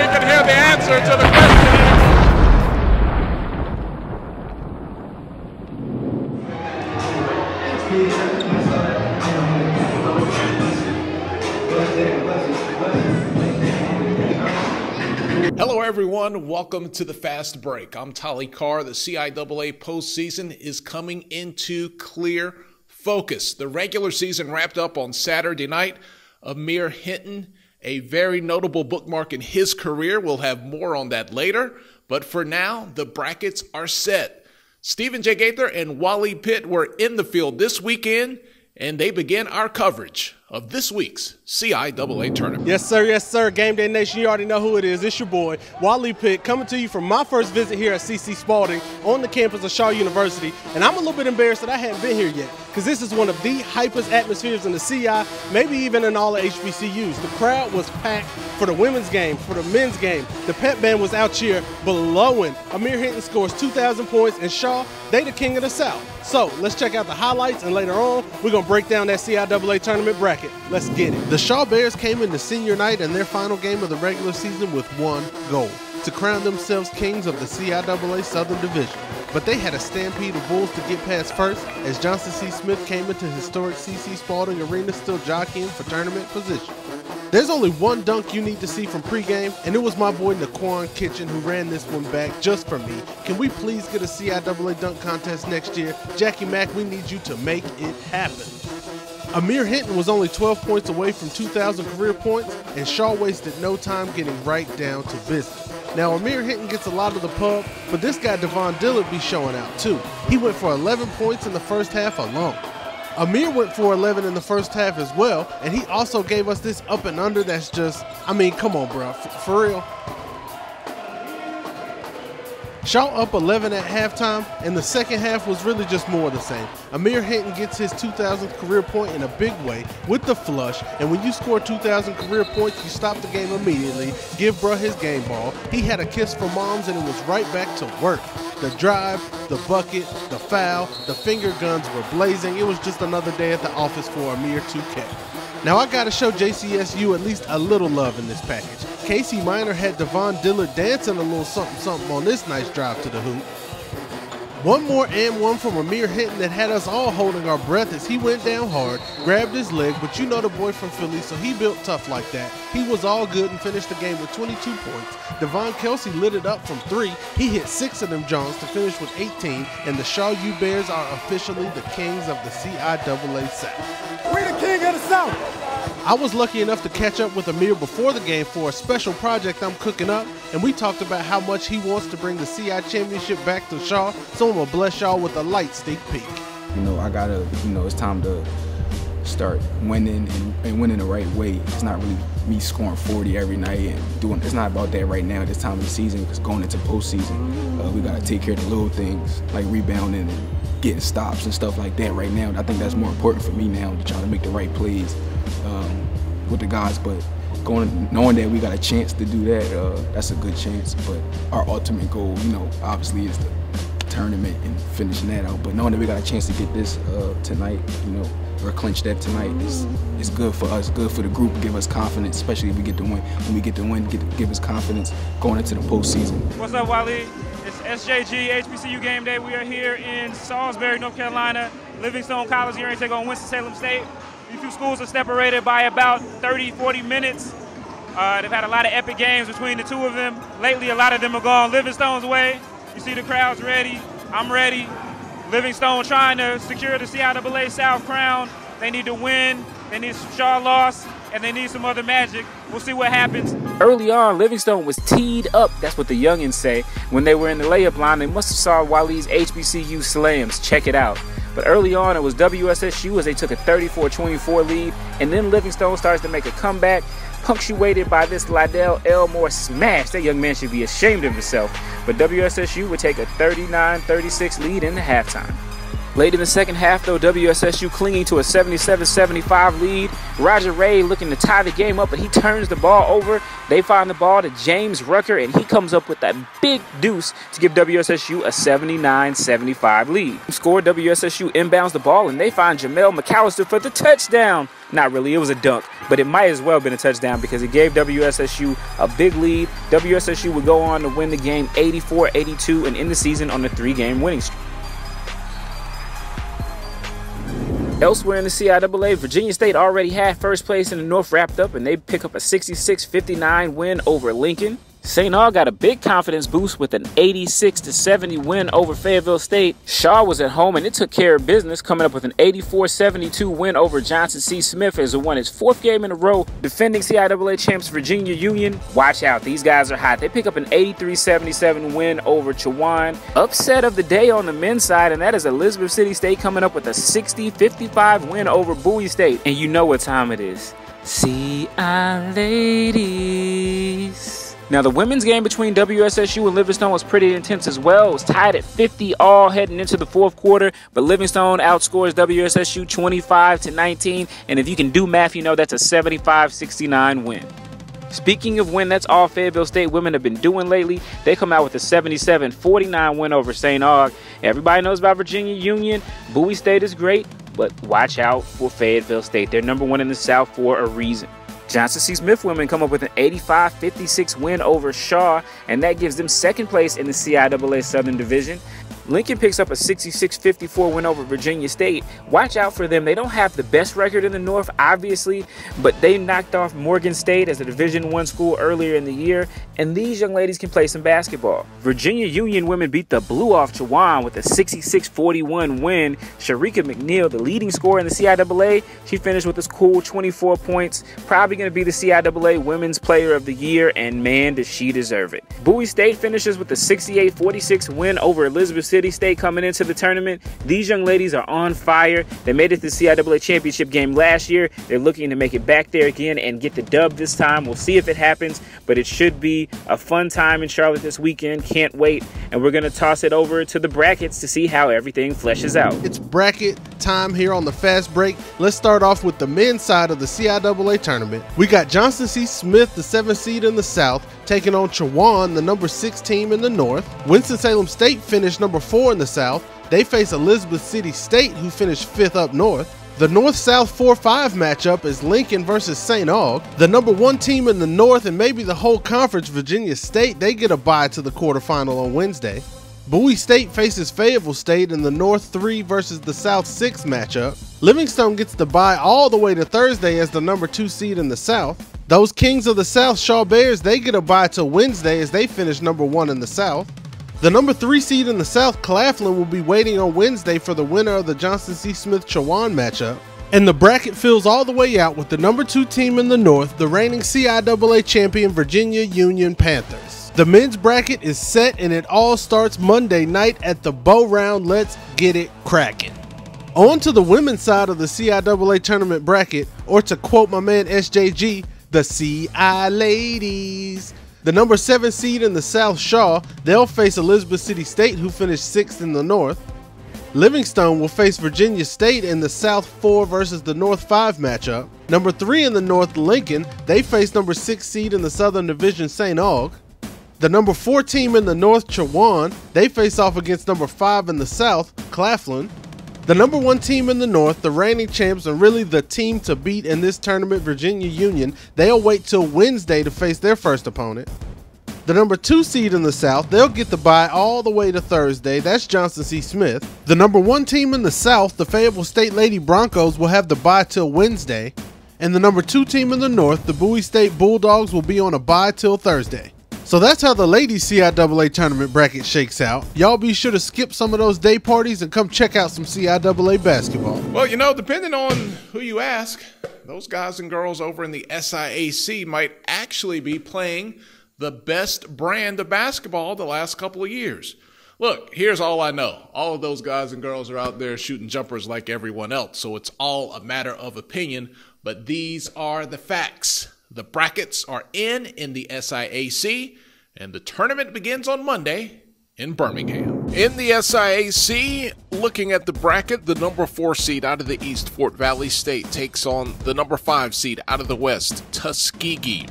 can hear the answer to the question. Hello everyone, welcome to the Fast Break. I'm Tolly Carr. The CIAA postseason is coming into clear focus. The regular season wrapped up on Saturday night. Amir Hinton, a very notable bookmark in his career. We'll have more on that later. But for now, the brackets are set. Stephen J. Gaither and Wally Pitt were in the field this weekend, and they begin our coverage of this week's CIAA tournament. Yes, sir. Yes, sir. Game Day Nation, you already know who it is. It's your boy, Wally Pitt, coming to you from my first visit here at CC Spalding on the campus of Shaw University. And I'm a little bit embarrassed that I haven't been here yet, because this is one of the hypest atmospheres in the CI, maybe even in all the HBCUs. The crowd was packed for the women's game, for the men's game. The pep band was out here blowing. Amir Hinton scores 2,000 points, and Shaw, they the king of the South. So let's check out the highlights, and later on, we're going to break down that CIAA tournament bracket. Let's get it. The Shaw Bears came into senior night and their final game of the regular season with one goal: to crown themselves kings of the CIAA Southern Division. But they had a stampede of Bulls to get past first, as Johnson C. Smith came into historic CC Spalding Arena still jockeying for tournament position. There's only one dunk you need to see from pregame, and it was my boy Naquan Kitchen who ran this one back just for me. Can we please get a CIAA dunk contest next year? Jackie Mack, we need you to make it happen. Amir Hinton was only 12 points away from 2,000 career points, and Shaw wasted no time getting right down to business. Now, Amir Hinton gets a lot of the pub, but this guy Devon Dillard be showing out too. He went for 11 points in the first half alone. Amir went for 11 in the first half as well, and he also gave us this up and under that's just, I mean, come on, bro, for real. Shaw up 11 at halftime, and the second half was really just more of the same. Amir Hinton gets his 2,000th career point in a big way with the flush, and when you score 2,000 career points, you stop the game immediately, give bruh his game ball. He had a kiss for moms, and it was right back to work. The drive, the bucket, the foul, the finger guns were blazing. It was just another day at the office for Amir 2K. Now I gotta show JCSU at least a little love in this package. Casey Minor had Devon Dillard dancing a little something on this nice drive to the hoop. One more and one from Amir Hinton that had us all holding our breath as he went down hard, grabbed his leg, but you know the boy from Philly, so he built tough like that. He was all good and finished the game with 22 points. Devon Kelsey lit it up from 3. He hit 6 of them Johns to finish with 18, and the Shaw U Bears are officially the kings of the CIAA South. We the king of the South. I was lucky enough to catch up with Amir before the game for a special project I'm cooking up, and we talked about how much he wants to bring the CI Championship back to Shaw, so I'm going to bless y'all with a light sneak peek. You know, I gotta, it's time to start winning and winning the right way. It's not really me scoring 40 every night and doing, it's not about that right now at this time of the season, because going into postseason, we gotta take care of the little things like rebounding and getting stops and stuff like that right now. I think that's more important for me now, to try to make the right plays with the guys, but knowing that we got a chance to do that, that's a good chance. But our ultimate goal, obviously is the tournament and finishing that out. But knowing that we got a chance to get this tonight, or clinch that tonight, is good for us, good for the group, give us confidence, especially if we get to win. When we get to win, give us confidence going into the postseason. What's up, Wally? It's SJG, HBCU Gameday. We are here in Salisbury, North Carolina. Livingstone College here to take on Winston-Salem State. These two schools are separated by about 30, 40 minutes. They've had a lot of epic games between the two of them. Lately, a lot of them are gone Livingstone's way. You see the crowd's ready. I'm ready. Livingstone trying to secure the CIAA South crown. They need to win. They need some Shaw loss, and they need some other magic. We'll see what happens. Early on, Livingstone was teed up. That's what the youngins say. When they were in the layup line, they must have saw Waleed's HBCU slams. Check it out. But early on, it was WSSU as they took a 34-24 lead, and then Livingstone starts to make a comeback, punctuated by this Lydell Elmore smash. That young man should be ashamed of himself. But WSSU would take a 39-36 lead in the halftime. Late in the second half, though, WSSU clinging to a 77-75 lead. Roger Ray looking to tie the game up, but he turns the ball over. They find the ball to James Rucker, and he comes up with that big deuce to give WSSU a 79-75 lead. Scored, WSSU inbounds the ball, and they find Jamel McAllister for the touchdown. Not really, it was a dunk, but it might as well have been a touchdown because it gave WSSU a big lead. WSSU would go on to win the game 84-82 and end the season on a 3-game winning streak. Elsewhere in the CIAA, Virginia State already had first place in the North wrapped up, and they pick up a 66-59 win over Lincoln. St. Aug got a big confidence boost with an 86-70 win over Fayetteville State. Shaw was at home and it took care of business, coming up with an 84-72 win over Johnson C. Smith as it won its 4th game in a row. Defending CIAA champs Virginia Union, watch out, these guys are hot. They pick up an 83-77 win over Chowan. Upset of the day on the men's side, and that is Elizabeth City State coming up with a 60-55 win over Bowie State. And you know what time it is. CI ladies. Now, the women's game between WSSU and Livingstone was pretty intense as well. It was tied at 50 all heading into the 4th quarter, but Livingstone outscores WSSU 25-19, and if you can do math, you know that's a 75-69 win. Speaking of win, that's all Fayetteville State women have been doing lately. They come out with a 77-49 win over St. Aug. Everybody knows about Virginia Union. Bowie State is great, but watch out for Fayetteville State. They're number 1 in the South for a reason. Johnson C. Smith women come up with an 85-56 win over Shaw, and that gives them 2nd place in the CIAA Southern Division. Lincoln picks up a 66-54 win over Virginia State. Watch out for them. They don't have the best record in the North, obviously, but they knocked off Morgan State as a Division I school earlier in the year, and these young ladies can play some basketball. Virginia Union women beat the Blue off Chowan with a 66-41 win. Sharika McNeil, the leading scorer in the CIAA, she finished with a cool 24 points. Probably going to be the CIAA Women's Player of the Year, and man, does she deserve it. Bowie State finishes with a 68-46 win over Elizabeth City State coming into the tournament. These young ladies are on fire. They made it to the CIAA championship game last year. They're looking to make it back there again and get the dub this time. We'll see if it happens, but it should be a fun time in Charlotte this weekend. Can't wait. And we're going to toss it over to the brackets to see how everything fleshes out. It's bracket time here on the Fast Break. Let's start off with the men's side of the CIAA tournament. We got Johnson C. Smith, the 7th seed in the South, taking on Chowan, the number 6 team in the North. Winston-Salem State finished number 4 in the South. They face Elizabeth City State, who finished 5th up north. The North-South 4-5 matchup is Lincoln versus St. Aug. The number 1 team in the North and maybe the whole conference, Virginia State, they get a bye to the quarterfinal on Wednesday. Bowie State faces Fayetteville State in the North 3 versus the South 6 matchup. Livingstone gets the bye all the way to Thursday as the number 2 seed in the South. Those Kings of the South, Shaw Bears, they get a bye till Wednesday as they finish number 1 in the South. The number 3 seed in the South, Claflin, will be waiting on Wednesday for the winner of the Johnson C. Smith-Chowan matchup. And the bracket fills all the way out with the number 2 team in the North, the reigning CIAA champion Virginia Union Panthers. The men's bracket is set and it all starts Monday night at the Bow Round. Let's get it cracking. On to the women's side of the CIAA tournament bracket, or to quote my man SJG, the CI ladies. The number 7 seed in the South, Shaw, they'll face Elizabeth City State, who finished 6th in the North. Livingstone will face Virginia State in the South 4 versus the North 5 matchup. Number 3 in the North, Lincoln, they face number 6 seed in the Southern Division, St. Aug. The number 4 team in the North, Chowan, they face off against number 5 in the South, Claflin. The number 1 team in the North, the reigning champs, and really the team to beat in this tournament, Virginia Union, they'll wait till Wednesday to face their first opponent. The number 2 seed in the South, they'll get the bye all the way to Thursday. That's Johnson C. Smith. The number 1 team in the South, the Fayetteville State Lady Broncos, will have the bye till Wednesday. And the number 2 team in the North, the Bowie State Bulldogs, will be on a bye till Thursday. So that's how the ladies CIAA tournament bracket shakes out. Y'all be sure to skip some of those day parties and come check out some CIAA basketball. Well, you know, depending on who you ask, those guys and girls over in the SIAC might actually be playing the best brand of basketball the last couple of years. Look, here's all I know. All of those guys and girls are out there shooting jumpers like everyone else, so it's all a matter of opinion, but these are the facts. The brackets are in the SIAC, and the tournament begins on Monday in Birmingham. In the SIAC, looking at the bracket, the number 4 seed out of the East, Fort Valley State, takes on the number 5 seed out of the West, Tuskegee.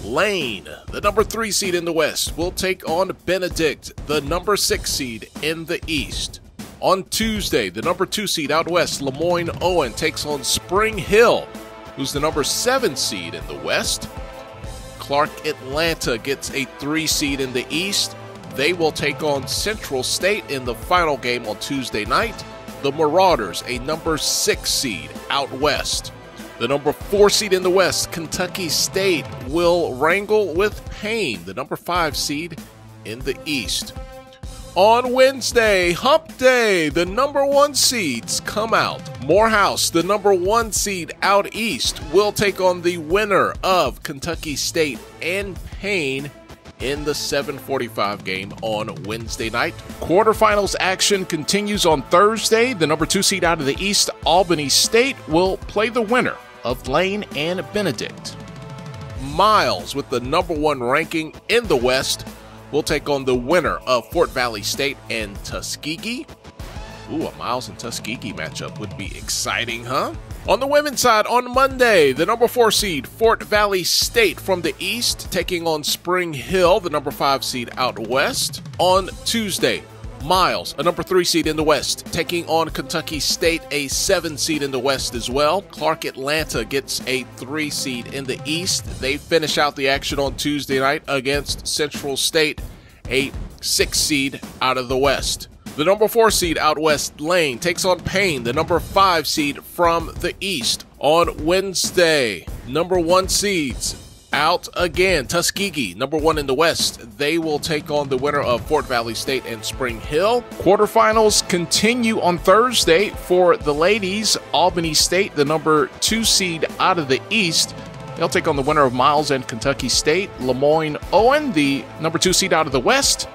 Lane, the number 3 seed in the West, will take on Benedict, the number 6 seed in the East. On Tuesday, the number 2 seed out West, Lemoyne Owen, takes on Spring Hill, who's the number 7 seed in the West. Clark Atlanta gets a 3 seed in the East. They will take on Central State in the final game on Tuesday night. The Marauders, a number 6 seed out West. The number 4 seed in the West, Kentucky State, will wrangle with Payne, the number 5 seed in the East. On Wednesday, Hump Day, the number 1 seeds come out. Morehouse, the number 1 seed out East, will take on the winner of Kentucky State and Payne in the 7:45 game on Wednesday night. Quarterfinals action continues on Thursday. The number 2 seed out of the East, Albany State, will play the winner of Lane and Benedict. Miles, with the number 1 ranking in the West, will take on the winner of Fort Valley State and Tuskegee. Ooh, a Miles and Tuskegee matchup would be exciting, huh? On the women's side, on Monday, the number 4 seed, Fort Valley State from the East, taking on Spring Hill, the number 5 seed out West. On Tuesday, Miles, a number 3 seed in the West, taking on Kentucky State, a 7 seed in the West as well. Clark Atlanta gets a 3 seed in the East. They finish out the action on Tuesday night against Central State, a 6 seed out of the West. The number 4 seed out West, Lane, takes on Payne, the number 5 seed from the East. On Wednesday, number 1 seeds out again, Tuskegee, number 1 in the West. They will take on the winner of Fort Valley State and Spring Hill. Quarterfinals continue on Thursday for the ladies. Albany State, the number 2 seed out of the East, they'll take on the winner of Miles and Kentucky State. Lemoyne Owen, the number 2 seed out of the West,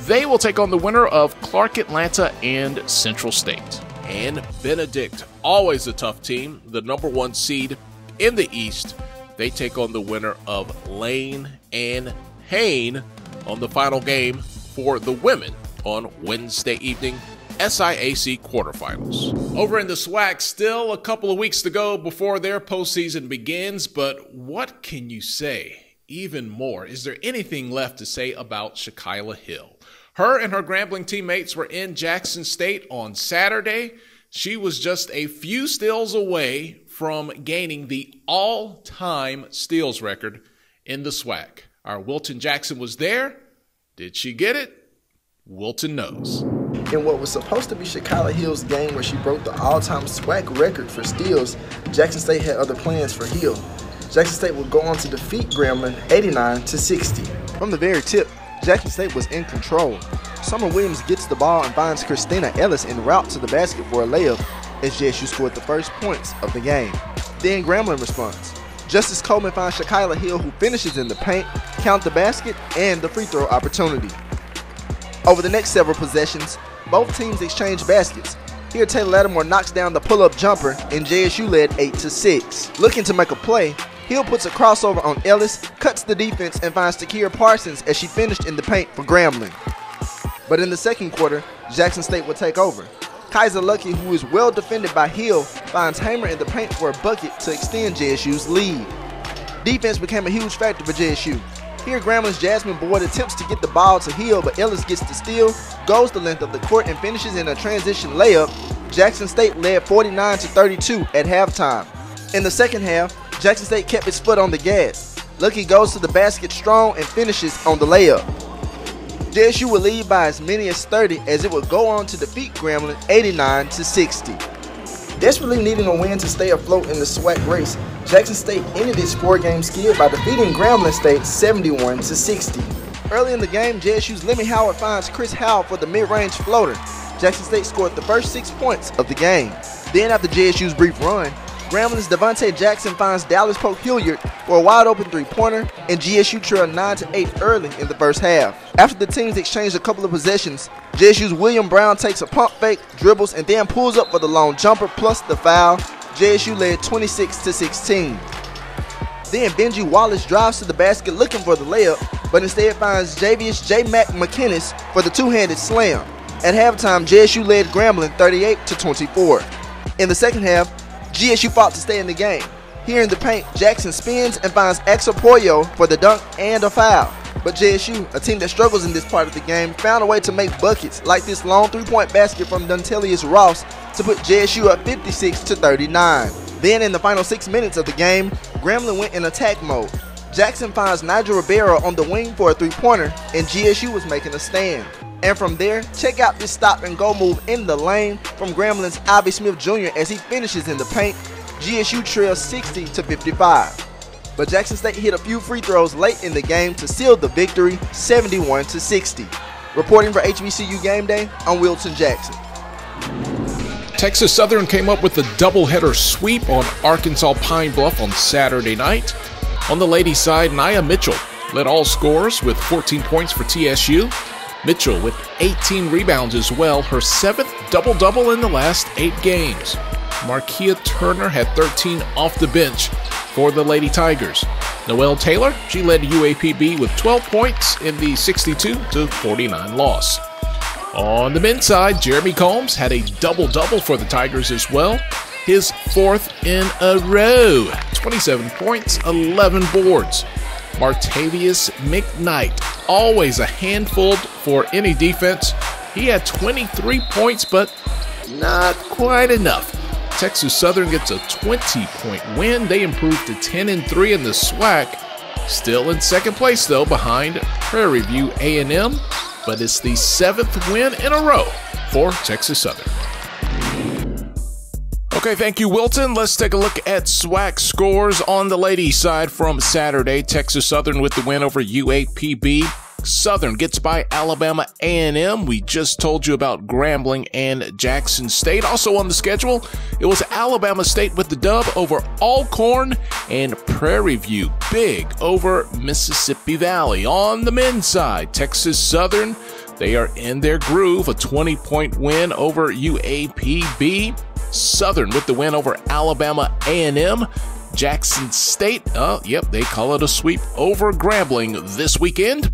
they will take on the winner of Clark Atlanta and Central State. And Benedict, always a tough team, the number 1 seed in the East, they take on the winner of Lane and Payne on the final game for the women on Wednesday evening, SIAC quarterfinals. Over in the SWAC, still a couple of weeks to go before their postseason begins, but what can you say? Even more, is there anything left to say about Shakila Hill? Her and her Grambling teammates were in Jackson State on Saturday. She was just a few steals away from gaining the all-time steals record in the SWAC. Our Wilton Jackson was there. Did she get it? Wilton knows. In what was supposed to be Shakila Hill's game where she broke the all-time SWAC record for steals, Jackson State had other plans for Hill. Jackson State would go on to defeat Grambling 89-60. From the very tip, Jackson State was in control. Summer Williams gets the ball and finds Christina Ellis en route to the basket for a layup as JSU scored the first points of the game. Then Grambling responds. Justice Coleman finds Shakila Hill, who finishes in the paint, count the basket, and the free throw opportunity. Over the next several possessions, both teams exchange baskets. Here Taylor Lattimore knocks down the pull-up jumper and JSU led 8-6. Looking to make a play, Hill puts a crossover on Ellis, cuts the defense, and finds Takira Parsons as she finished in the paint for Grambling. But in the second quarter, Jackson State will take over. Kaiser Lucky, who is well defended by Hill, finds Hamer in the paint for a bucket to extend JSU's lead. Defense became a huge factor for JSU. Here Grambling's Jasmine Boyd attempts to get the ball to Hill, but Ellis gets the steal, goes the length of the court, and finishes in a transition layup. Jackson State led 49-32 at halftime. In the second half, Jackson State kept its foot on the gas. Lucky goes to the basket strong and finishes on the layup. JSU would lead by as many as 30 as it would go on to defeat Grambling 89-60. Desperately needing a win to stay afloat in the SWAC race, Jackson State ended its 4-game skid by defeating Grambling State 71-60. Early in the game, JSU's Lemmy Howard finds Chris Howell for the mid-range floater. Jackson State scored the first 6 points of the game. Then after JSU's brief run, Grambling's Devontae Jackson finds Dallas Pope Hilliard for a wide-open three-pointer, and GSU trailed 9-8 early in the first half. After the teams exchanged a couple of possessions, JSU's William Brown takes a pump fake, dribbles, and then pulls up for the long jumper plus the foul. JSU led 26-16. Then Benji Wallace drives to the basket looking for the layup, but instead finds Javius J. Mac McKinnis for the two-handed slam. At halftime, JSU led Grambling 38-24. In the second half, GSU fought to stay in the game. Here in the paint, Jackson spins and finds Axel Pollo for the dunk and a foul. But JSU, a team that struggles in this part of the game, found a way to make buckets like this long three-point basket from Duntelius Ross to put JSU up 56-39. Then in the final 6 minutes of the game, Grambling went in attack mode. Jackson finds Nigel Ribeiro on the wing for a three-pointer, and GSU was making a stand. And from there, check out this stop-and-go move in the lane from Grambling's Ivy Smith Jr. as he finishes in the paint. GSU trails 60-55. But Jackson State hit a few free throws late in the game to seal the victory, 71-60. Reporting for HBCU Game Day, I'm Wilton Jackson. Texas Southern came up with a doubleheader sweep on Arkansas Pine Bluff on Saturday night. On the ladies' side, Nia Mitchell led all scorers with 14 points for TSU. Mitchell with 18 rebounds as well, her 7th double-double in the last 8 games. Markia Turner had 13 off the bench for the Lady Tigers. Noelle Taylor, she led UAPB with 12 points in the 62-49 loss. On the men's side, Jeremy Combs had a double-double for the Tigers as well. His 4th in a row. 27 points, 11 boards. Martavius McKnight, always a handful for any defense. He had 23 points, but not quite enough. Texas Southern gets a 20-point win. They improved to 10-3 in the SWAC. Still in second place, though, behind Prairie View A&M, but it's the 7th win in a row for Texas Southern. Okay, thank you, Wilton. Let's take a look at SWAC scores on the ladies' side from Saturday. Texas Southern with the win over UAPB. Southern gets by Alabama A&M. We just told you about Grambling and Jackson State. Also on the schedule, it was Alabama State with the dub over Alcorn, and Prairie View big over Mississippi Valley. On the men's side, Texas Southern, they are in their groove, a 20-point win over UAPB. Southern with the win over Alabama A&M. Jackson State, they call it a sweep over Grambling this weekend.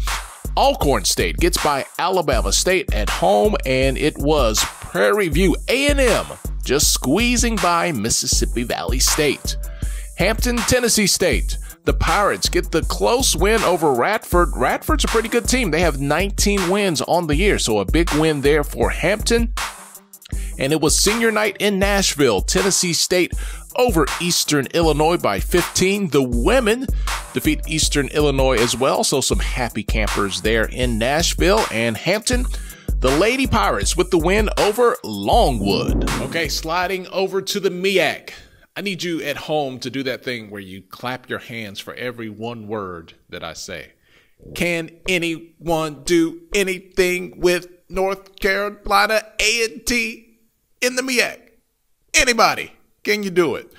Alcorn State gets by Alabama State at home, and it was Prairie View A&M just squeezing by Mississippi Valley State. Hampton, Tennessee State. The Pirates get the close win over Radford. Radford's a pretty good team. They have 19 wins on the year, so a big win there for Hampton. And it was senior night in Nashville. Tennessee State over Eastern Illinois by 15. The women defeat Eastern Illinois as well, so some happy campers there in Nashville. And Hampton, the Lady Pirates with the win over Longwood. Okay, sliding over to the MEAC. I need you at home to do that thing where you clap your hands for every one word that I say. Can anyone do anything with North Carolina A&T in the MEAC? Anybody? Can you do it?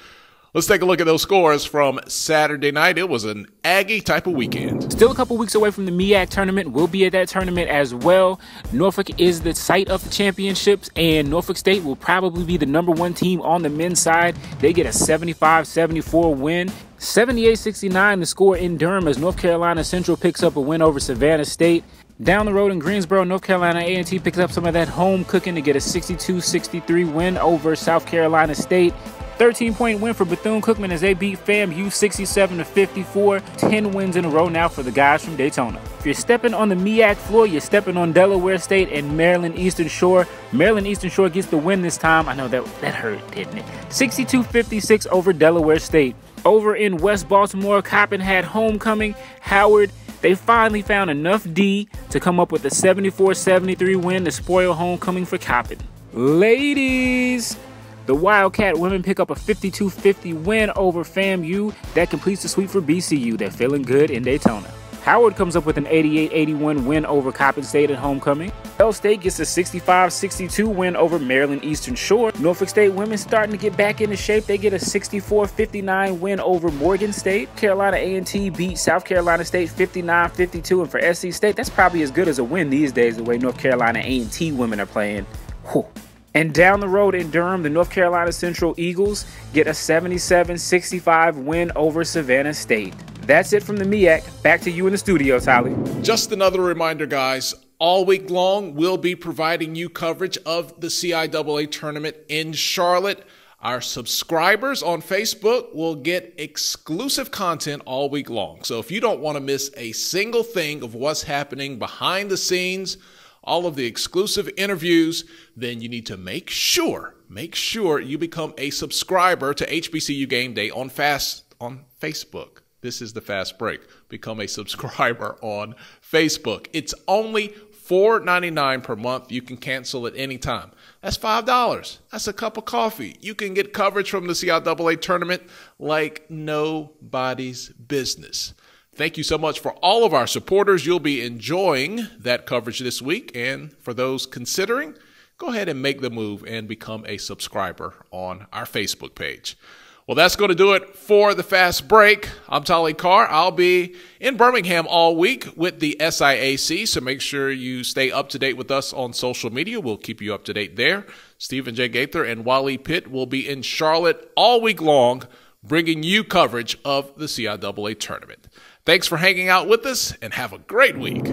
Let's take a look at those scores from Saturday night. It was an Aggie type of weekend. Still a couple weeks away from the MEAC tournament. We'll be at that tournament as well. Norfolk is the site of the championships, and Norfolk State will probably be the #1 team on the men's side. They get a 75-74 win. 78-69 the score in Durham as North Carolina Central picks up a win over Savannah State. Down the road in Greensboro, North Carolina A&T picks up some of that home cooking to get a 62-63 win over South Carolina State. 13-point win for Bethune-Cookman as they beat FAMU 67-54. 10 wins in a row now for the guys from Daytona. If you're stepping on the MEAC floor, you're stepping on Delaware State and Maryland Eastern Shore. Maryland Eastern Shore gets the win this time. I know that hurt, didn't it? 62-56 over Delaware State. Over in West Baltimore, Coppin had homecoming. Howard, they finally found enough D to come up with a 74-73 win to spoil homecoming for Coppin. Ladies, the Wildcat women pick up a 52-50 win over FAMU. That completes the sweep for BCU. They're feeling good in Daytona. Howard comes up with an 88-81 win over Coppin State at homecoming. Bell State gets a 65-62 win over Maryland Eastern Shore. Norfolk State women starting to get back into shape. They get a 64-59 win over Morgan State. Carolina A&T beat South Carolina State 59-52, and for SC State, that's probably as good as a win these days the way North Carolina A&T women are playing. Whew. And down the road in Durham, the North Carolina Central Eagles get a 77-65 win over Savannah State. That's it from the MEAC. Back to you in the studio, Tolly. Just another reminder, guys. All week long, we'll be providing you coverage of the CIAA tournament in Charlotte. Our subscribers on Facebook will get exclusive content all week long. So if you don't want to miss a single thing of what's happening behind the scenes, all of the exclusive interviews, then you need to make sure you become a subscriber to HBCU Gameday on Facebook. This is the Fast Break. Become a subscriber on Facebook. It's only $4.99 per month. You can cancel at any time. That's $5. That's a cup of coffee. You can get coverage from the CIAA tournament like nobody's business. Thank you so much for all of our supporters. You'll be enjoying that coverage this week. And for those considering, go ahead and make the move and become a subscriber on our Facebook page. Well, that's going to do it for the Fast Break. I'm Tolly Carr. I'll be in Birmingham all week with the SIAC, so make sure you stay up to date with us on social media. We'll keep you up to date there. Stephen J. Gaither and Wally Pitt will be in Charlotte all week long, bringing you coverage of the CIAA tournament. Thanks for hanging out with us, and have a great week.